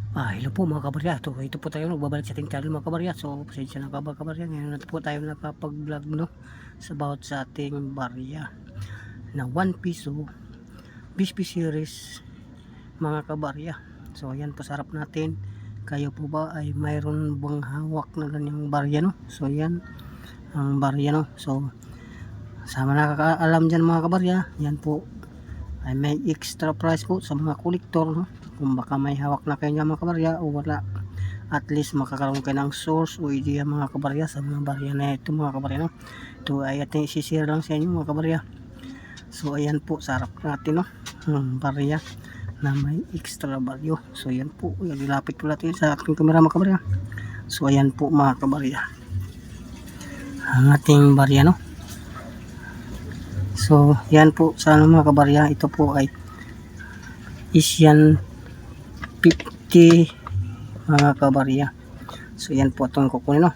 Hello po mga kabarya. Ito po tayo nagbabalik sa ating channel mga kabarya. So, pasensya na kabarya. Ngayon na po tayo nakapag-vlog sa about sa ating barya na 1 piso BSP series mga kabarya. So, ayan po sa harap natin. Kayo po ba ay mayroon bang hawak na ganyang barya So, ayan ang barya So, sa mga nakakaalam dyan mga kabarya, yan po ay may extra price po sa mga kolektor kung baka may hawak na kayo mga kabarya o wala, at least makakaroon kayo ng source o idea mga kabarya sa mga barya na ito mga kabarya ito ay ating isishare lang sa inyo mga kabarya. So ayan po sa harap natin barya na may extra value. So ayan po, ilapit po natin sa ating camera mga kabarya. So ayan po mga kabarya ang ating barya So yan po sa mga kabarya, ito po ay Asian 50 mga kabarya. So yan po itong kukunin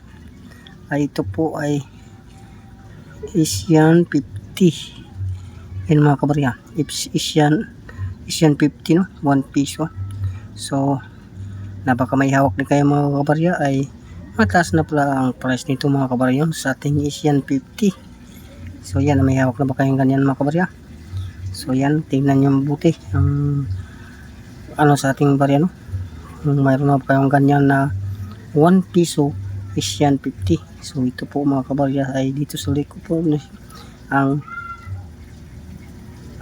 ay ito po ay Asian 50 yan mga kabarya. Asian 50 1 piso. So na baka may hawak din kayo mga kabarya ay mataas na pala ang price nito mga kabarya sa ating Asian 50. So yan, may hawak na ba kayong ganyan mga kabarya? So yan, tingnan nyo mabuti ang sa ating barya kung mayroon na ba kayong ganyan na 1 piso Asian 50. So ito po mga kabarya ay dito sa likod po ang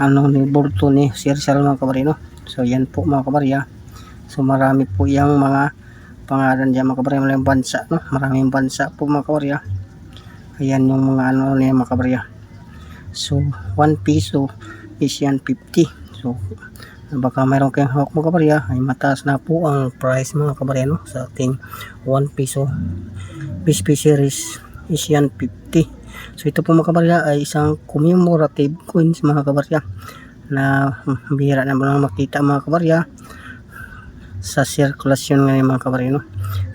ni Borto ni Sir mga kabarya So yan po mga kabarya. So marami po yung mga pangalan dyan mga kabarya, maraming bansa maraming bansa po mga kabarya. Ayan yung mga niya mga kabarya. So 1 piso Asian 50. So baka mayroon kayong hawak mga kabarya ay mataas na po ang price mga kabarya sa ating 1 piso BSP series Asian 50. So ito po mga kabarya ay isang commemorative coins mga kabarya na bihira na lang makita mga kabarya sa sirkulasyon ngayon mga kabarya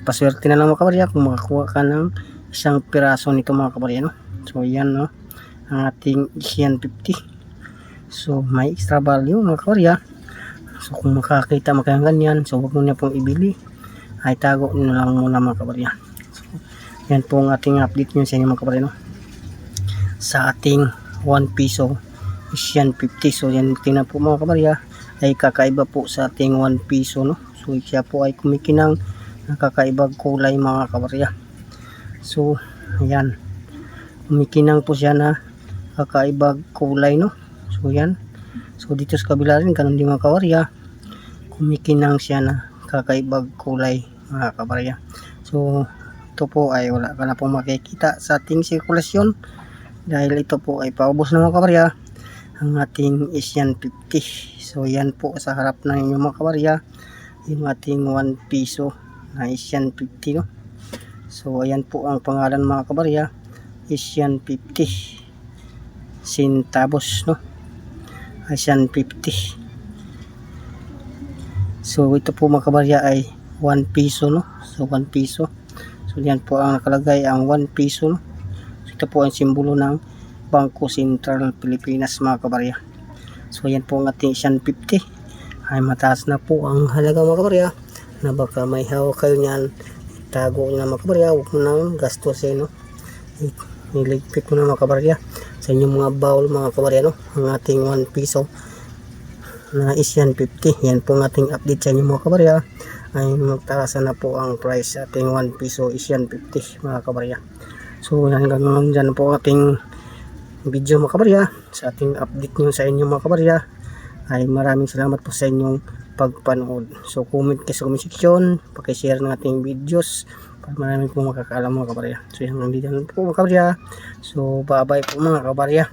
Paswerte na lang mga kabarya kung makakuha ka ng isang piraso nito mga kabarya So yan ang ating Asian 50. So may extra value mga kabarya. So kung makakita mo kayong ganyan, so huwag mo na pong ibili, ay tago nyo lang muna mga kabarya. So yan po ang ating update nyo sa inyo mga kabarya sa ating 1 piso Asian 50. So yan, tingnan po mga kabarya, ay kakaiba po sa ating 1 piso So siya po ay kumikinang nakakaibang kulay mga kabarya. So ayan, kumikinang po siya na kakaibang kulay So yan, so dito sa kabila rin ganun din mga kabarya, kumikinang siya na kakaibang kulay mga kabarya. So ito po ay wala ka na pong makikita sa ating sirkulasyon dahil ito po ay paubos na mga kabarya ang ating Asian 50. So yan po sa harap na inyo mga kabarya, yung ating 1 piso na Asian 50 So ayan po ang pangalan mga kabarya, Asian 50 centavos Asian 50. So ito po mga kabarya ay 1 piso So 1 piso. So yan po ang nakalagay, ang 1 piso So ito po ang simbolo ng Bangko Sentral Pilipinas mga kabarya. So yan po ang ating Asian 50. Ay mataas na po ang halaga mga kabarya, na baka may hawak kayo niyan, tago nyo na mga kabarya, huwag mo nang gastusin niligpit mo na mga kabarya sa inyong mga bowl mga kabarya ang ating 1 piso na Asian 50. Yan po ang ating update sa inyo mga kabarya, ay magtaas na po ang price sa ating 1 piso Asian 50 mga kabarya. So hanggang dyan po ating video mga kabarya, sa ating update nyo sa inyo mga kabarya. Ay maraming salamat po sa inyong pagpanood. So comment kayo sa comment section, pakishare ng ating videos para marami po makakaalam mga kabarya. So hanggang dito po mga kabarya. So bye bye po mga kabarya.